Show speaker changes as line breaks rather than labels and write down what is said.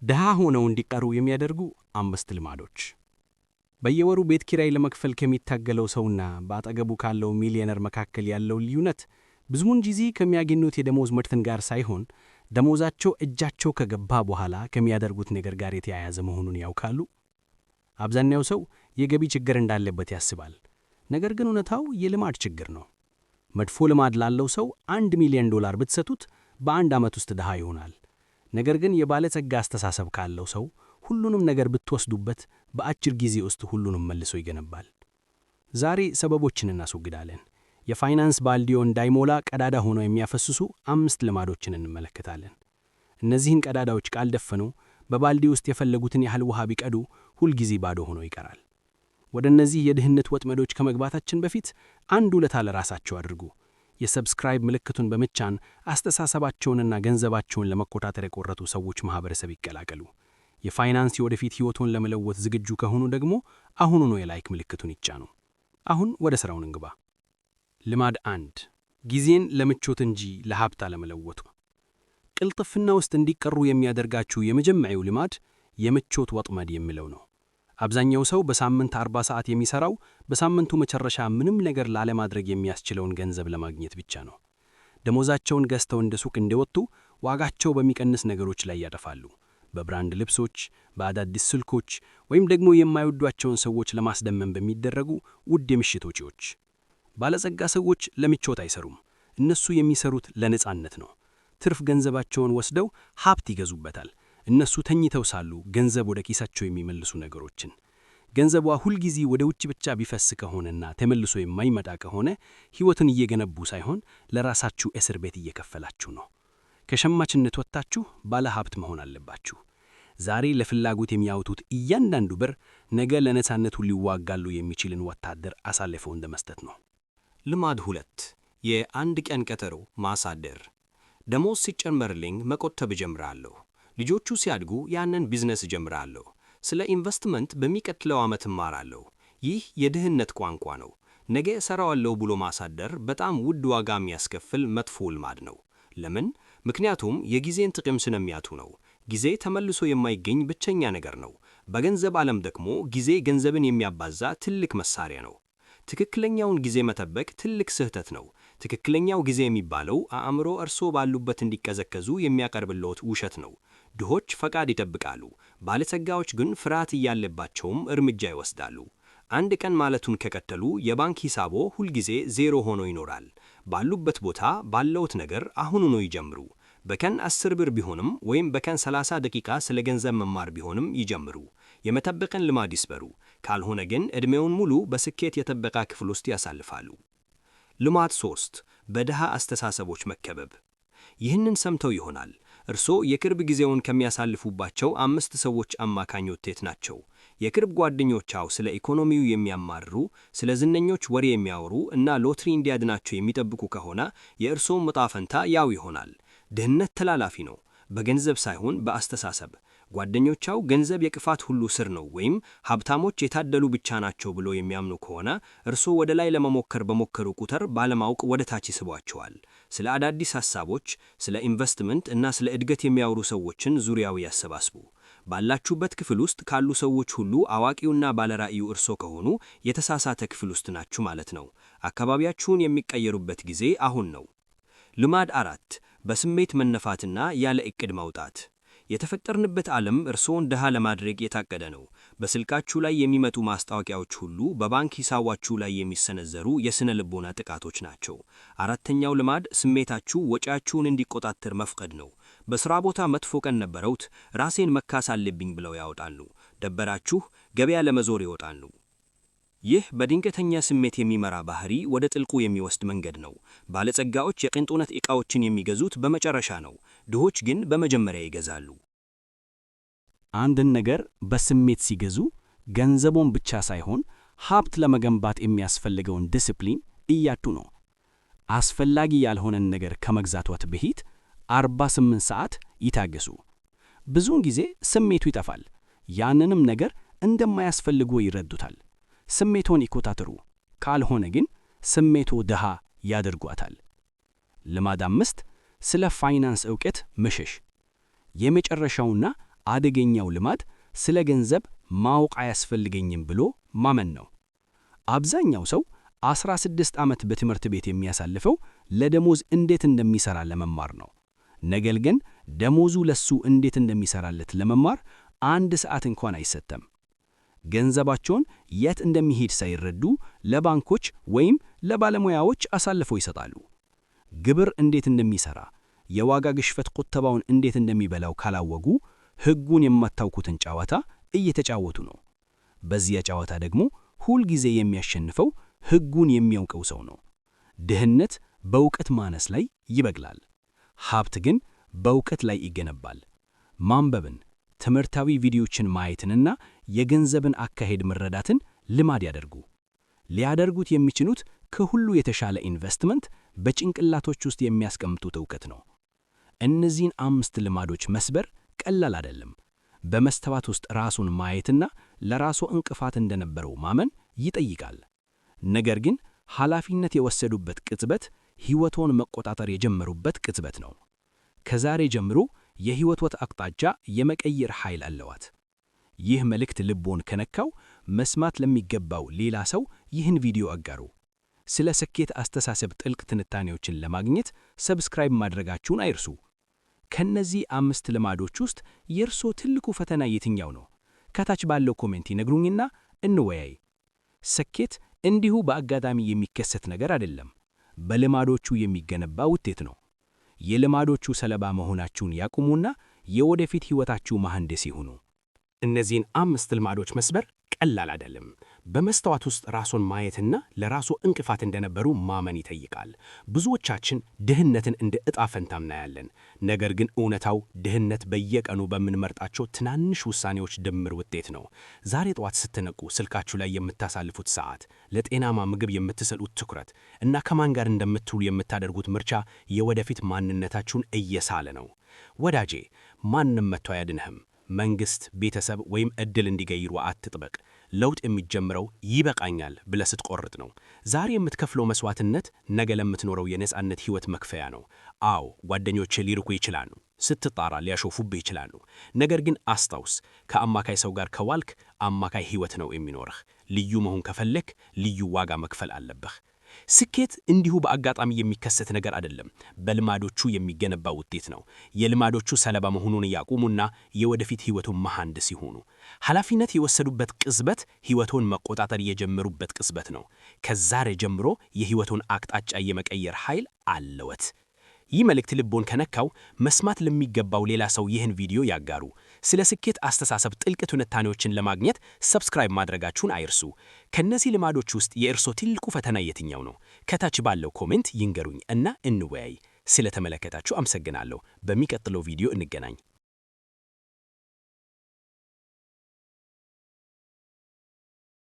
ድሃ ሆነው እንዲቀሩ የሚያደርጉ 5 ልማዶች። በየወሩ ቤት ኪራይ ለመክፈል ከሚታገለው ሰውና በአጠገቡ ካለው ሚሊዮነር መካከል ያለው ልዩነት ብዙውን ጊዜ ከሚያገኙት የደሞዝ መጠን ጋር ሳይሆን ደሞዛቸው እጃቸው ከገባ በኋላ ከሚያደርጉት ነገር ጋር የተያያዘ መሆኑን ያውቃሉ? አብዛኛው ሰው የገቢ ችግር እንዳለበት ያስባል። ነገር ግን እውነታው የልማድ ችግር ነው። መጥፎ ልማድ ላለው ሰው $1 ሚሊዮን ብትሰጡት በአንድ ዓመት ውስጥ ድሃ ይሆናል። ነገር ግን የባለጸጋ አስተሳሰብ ካለው ሰው ሁሉንም ነገር ብትወስዱበት በአጭር ጊዜ ውስጥ ሁሉንም መልሶ ይገነባል። ዛሬ ሰበቦችን እናስወግዳለን። የፋይናንስ ባልዲዮ እንዳይሞላ ቀዳዳ ሆነው የሚያፈስሱ 5 ልማዶችን እንመለከታለን። እነዚህን ቀዳዳዎች ካልደፈኑ በባልዲ ውስጥ የፈለጉትን ያህል ውሃ ቢቀዱ ሁልጊዜ ባዶ ሆኖ ይቀራል። ወደ እነዚህ የድህነት ወጥመዶች ከመግባታችን በፊት አንድ ውለታ ለራሳቸው አድርጉ። የሰብስክራይብ ምልክቱን በመጫን አስተሳሰባቸውንና ገንዘባቸውን ለመቆጣጠር የቆረጡ ሰዎች ማህበረሰብ ይቀላቀሉ። የፋይናንስ የወደፊት ህይወቶን ለመለወጥ ዝግጁ ከሆኑ ደግሞ አሁኑኑ የላይክ ምልክቱን ይጫኑ። አሁን ወደ ሥራው እንግባ። ልማድ 1 ጊዜን ለምቾት እንጂ ለሀብት አለመለወጡ። ቅልጥፍና ውስጥ እንዲቀሩ የሚያደርጋችሁ የመጀመሪያው ልማድ የምቾት ወጥመድ የሚለው ነው። አብዛኛው ሰው በሳምንት 40 ሰዓት የሚሰራው በሳምንቱ መጨረሻ ምንም ነገር ላለማድረግ የሚያስችለውን ገንዘብ ለማግኘት ብቻ ነው። ደሞዛቸውን ገዝተው እንደ ሱቅ እንደወጡ ዋጋቸው በሚቀንስ ነገሮች ላይ ያጠፋሉ። በብራንድ ልብሶች፣ በአዳዲስ ስልኮች ወይም ደግሞ የማይወዷቸውን ሰዎች ለማስደመም በሚደረጉ ውድ የምሽት ወጪዎች። ባለጸጋ ሰዎች ለምቾት አይሰሩም። እነሱ የሚሰሩት ለነጻነት ነው። ትርፍ ገንዘባቸውን ወስደው ሀብት ይገዙበታል። እነሱ ተኝተው ሳሉ ገንዘብ ወደ ኪሳቸው የሚመልሱ ነገሮችን። ገንዘቧ ሁልጊዜ ወደ ውጭ ብቻ ቢፈስ ከሆነና ተመልሶ የማይመጣ ከሆነ ሕይወትን እየገነቡ ሳይሆን ለራሳችሁ እስር ቤት እየከፈላችሁ ነው። ከሸማችነት ወጥታችሁ ባለ ሀብት መሆን አለባችሁ። ዛሬ ለፍላጎት የሚያወጡት እያንዳንዱ ብር ነገ ለነጻነቱ ሊዋጋሉ የሚችልን ወታደር አሳልፈው እንደመስጠት ነው።
ልማድ 2 የአንድ ቀን ቀጠሮ ማሳደር። ደሞዝ ሲጨመርልኝ መቆጠብ እጀምራለሁ። ልጆቹ ሲያድጉ ያንን ቢዝነስ እጀምራለሁ። ስለ ኢንቨስትመንት በሚቀጥለው ዓመት እማራለሁ። ይህ የድህነት ቋንቋ ነው። ነገ እሰራዋለሁ ብሎ ማሳደር በጣም ውድ ዋጋ የሚያስከፍል መጥፎ ልማድ ነው። ለምን? ምክንያቱም የጊዜን ጥቅም ስለሚያጡ ነው። ጊዜ ተመልሶ የማይገኝ ብቸኛ ነገር ነው። በገንዘብ ዓለም ደግሞ ጊዜ ገንዘብን የሚያባዛ ትልቅ መሳሪያ ነው። ትክክለኛውን ጊዜ መጠበቅ ትልቅ ስህተት ነው። ትክክለኛው ጊዜ የሚባለው አእምሮ እርሶ ባሉበት እንዲቀዘቀዙ የሚያቀርብልዎት ውሸት ነው። ድሆች ፈቃድ ይጠብቃሉ፣ ባለጸጋዎች ግን ፍርሃት እያለባቸውም እርምጃ ይወስዳሉ። አንድ ቀን ማለቱን ከቀጠሉ የባንክ ሂሳቦ ሁልጊዜ ዜሮ ሆኖ ይኖራል። ባሉበት ቦታ ባለውት ነገር አሁኑኑ ይጀምሩ። በቀን 10 ብር ቢሆንም ወይም በቀን 30 ደቂቃ ስለ ገንዘብ መማር ቢሆንም ይጀምሩ። የመጠበቅን ልማድ ይስበሩ። ካልሆነ ግን ዕድሜውን ሙሉ በስኬት የጠበቃ ክፍል ውስጥ ያሳልፋሉ። ልማድ 3 በድሃ አስተሳሰቦች መከበብ። ይህንን ሰምተው ይሆናል። እርሶ የቅርብ ጊዜውን ከሚያሳልፉባቸው 5 ሰዎች አማካኝ ውጤት ናቸው። የቅርብ ጓደኞቻው ስለ ኢኮኖሚው የሚያማርሩ፣ ስለ ዝነኞች ወሬ የሚያወሩ እና ሎተሪ እንዲያድናቸው የሚጠብቁ ከሆነ የእርሶ ዕጣ ፈንታ ያው ይሆናል። ድህነት ተላላፊ ነው፣ በገንዘብ ሳይሆን በአስተሳሰብ። ጓደኞቻው ገንዘብ የክፋት ሁሉ ስር ነው ወይም ሀብታሞች የታደሉ ብቻ ናቸው ብሎ የሚያምኑ ከሆነ እርሶ ወደ ላይ ለመሞከር በሞከሩ ቁጥር ባለማወቅ ወደ ታች ይስቧቸዋል። ስለ አዳዲስ ሐሳቦች፣ ስለ ኢንቨስትመንት እና ስለ እድገት የሚያወሩ ሰዎችን ዙሪያው ያሰባስቡ። ባላችሁበት ክፍል ውስጥ ካሉ ሰዎች ሁሉ አዋቂውና ባለራእዩ እርሶ ከሆኑ የተሳሳተ ክፍል ውስጥ ናችሁ ማለት ነው። አካባቢያችሁን የሚቀየሩበት ጊዜ አሁን ነው። ልማድ 4 በስሜት መነፋትና ያለ ዕቅድ መውጣት። የተፈጠርንበት ዓለም እርሶን ድሃ ለማድረግ የታቀደ ነው። በስልካችሁ ላይ የሚመጡ ማስታወቂያዎች ሁሉ በባንክ ሂሳባችሁ ላይ የሚሰነዘሩ የስነ ልቦና ጥቃቶች ናቸው። 4ኛው ልማድ ስሜታችሁ ወጪያችሁን እንዲቆጣጠር መፍቀድ ነው። በሥራ ቦታ መጥፎ ቀን ነበረውት፣ ራሴን መካስ አለብኝ ብለው ያወጣሉ። ደበራችሁ፣ ገበያ ለመዞር ይወጣሉ። ይህ በድንገተኛ ስሜት የሚመራ ባህሪ ወደ ጥልቁ የሚወስድ መንገድ ነው። ባለጸጋዎች የቅንጦት ዕቃዎችን የሚገዙት በመጨረሻ ነው። ድሆች ግን በመጀመሪያ ይገዛሉ።
አንድን ነገር በስሜት ሲገዙ ገንዘቦን ብቻ ሳይሆን ሀብት ለመገንባት የሚያስፈልገውን ዲሲፕሊን እያጡ ነው። አስፈላጊ ያልሆነን ነገር ከመግዛትዎት በፊት 48 ሰዓት ይታገሱ። ብዙውን ጊዜ ስሜቱ ይጠፋል። ያንንም ነገር እንደማያስፈልጉ ይረዱታል። ስሜቶን ይቆጣጠሩ። ካልሆነ ግን ስሜቶ ድሃ ያደርጓታል። ልማድ 5 ስለ ፋይናንስ ዕውቀት መሸሽ። የመጨረሻውና አደገኛው ልማድ ስለ ገንዘብ ማወቅ አያስፈልገኝም ብሎ ማመን ነው። አብዛኛው ሰው 16 ዓመት በትምህርት ቤት የሚያሳልፈው ለደሞዝ እንዴት እንደሚሰራ ለመማር ነው። ነገር ግን ደሞዙ ለሱ እንዴት እንደሚሰራለት ለመማር 1 ሰዓት እንኳን አይሰጠም። ገንዘባቸውን የት እንደሚሄድ ሳይረዱ ለባንኮች ወይም ለባለሙያዎች አሳልፈው ይሰጣሉ። ግብር እንዴት እንደሚሰራ፣ የዋጋ ግሽፈት ቁጠባውን እንዴት እንደሚበላው ካላወጉ ሕጉን የማታውቁትን ጨዋታ እየተጫወቱ ነው። በዚያ ጨዋታ ደግሞ ሁል ጊዜ የሚያሸንፈው ሕጉን የሚያውቀው ሰው ነው። ድህነት በእውቀት ማነስ ላይ ይበቅላል፣ ሀብት ግን በእውቀት ላይ ይገነባል። ማንበብን፣ ትምህርታዊ ቪዲዮዎችን ማየትንና የገንዘብን አካሄድ መረዳትን ልማድ ያደርጉ። ሊያደርጉት የሚችሉት ከሁሉ የተሻለ ኢንቨስትመንት በጭንቅላቶች ውስጥ የሚያስቀምጡት ዕውቀት ነው። እነዚህን 5 ልማዶች መስበር ቀላል አይደለም። በመስተዋት ውስጥ ራሱን ማየትና ለራሱ እንቅፋት እንደነበረው ማመን ይጠይቃል። ነገር ግን ኃላፊነት የወሰዱበት ቅጽበት ሕይወቶን መቆጣጠር የጀመሩበት ቅጽበት ነው። ከዛሬ ጀምሮ የሕይወት አቅጣጫ የመቀየር ኃይል አለዋት። ይህ መልእክት ልቦን ከነካው መስማት ለሚገባው ሌላ ሰው ይህን ቪዲዮ አጋሩ። ስለ ስኬት አስተሳሰብ ጥልቅ ትንታኔዎችን ለማግኘት ሰብስክራይብ ማድረጋችሁን አይርሱ። ከነዚህ 5 ልማዶች ውስጥ የእርሶ ትልቁ ፈተና የትኛው ነው? ከታች ባለው ኮሜንት ይነግሩኝና እንወያይ። ስኬት እንዲሁ በአጋጣሚ የሚከሰት ነገር አይደለም፣ በልማዶቹ የሚገነባ ውጤት ነው። የልማዶቹ ሰለባ መሆናችሁን ያቁሙና የወደፊት ሕይወታችሁ መሐንዲስ ይሁኑ።
እነዚህን 5 ልማዶች መስበር ቀላል አይደለም። በመስተዋት ውስጥ ራስን ማየትና ለራሱ እንቅፋት እንደነበሩ ማመን ይጠይቃል። ብዙዎቻችን ድህነትን እንደ ዕጣ ፈንታ እናያለን። ነገር ግን እውነታው ድህነት በየቀኑ በምንመርጣቸው ትናንሽ ውሳኔዎች ድምር ውጤት ነው። ዛሬ ጠዋት ስትነቁ ስልካችሁ ላይ የምታሳልፉት ሰዓት፣ ለጤናማ ምግብ የምትሰጡት ትኩረት እና ከማን ጋር እንደምትውሉ የምታደርጉት ምርጫ የወደፊት ማንነታችሁን እየሳለ ነው። ወዳጄ፣ ማንም መጥቶ አያድንህም። መንግስት፣ ቤተሰብ ወይም ዕድል እንዲገይሩ አትጥበቅ። ለውጥ የሚጀምረው ይበቃኛል ብለህ ስትቆርጥ ነው። ዛሬ የምትከፍለው መስዋዕትነት ነገ ለምትኖረው የነጻነት ሕይወት መክፈያ ነው። አዎ፣ ጓደኞችህ ሊርቁ ይችላሉ፣ ስትጣራ ሊያሾፉብህ ይችላሉ። ነገር ግን አስታውስ፣ ከአማካይ ሰው ጋር ከዋልክ አማካይ ሕይወት ነው የሚኖርህ። ልዩ መሆን ከፈለክ ልዩ ዋጋ መክፈል አለብህ። ስኬት እንዲሁ በአጋጣሚ የሚከሰት ነገር አይደለም፣ በልማዶቹ የሚገነባ ውጤት ነው። የልማዶቹ ሰለባ መሆኑን ያቁሙና የወደፊት ሕይወቱን መሐንዲስ ይሁኑ። ኃላፊነት የወሰዱበት ቅጽበት ሕይወቱን መቆጣጠር የጀመሩበት ቅጽበት ነው። ከዛሬ ጀምሮ የሕይወቱን አቅጣጫ የመቀየር ኃይል አለዎት። ይህ መልእክት ልቦን ከነካው መስማት ለሚገባው ሌላ ሰው ይህን ቪዲዮ ያጋሩ። ስለ ስኬት አስተሳሰብ ጥልቅ ትንታኔዎችን ለማግኘት ሰብስክራይብ ማድረጋችሁን አይርሱ። ከነዚህ ልማዶች ውስጥ የእርሶ ትልቁ ፈተና የትኛው ነው? ከታች ባለው ኮሜንት ይንገሩኝ እና እንወያይ። ስለተመለከታችሁ አመሰግናለሁ። በሚቀጥለው ቪዲዮ እንገናኝ።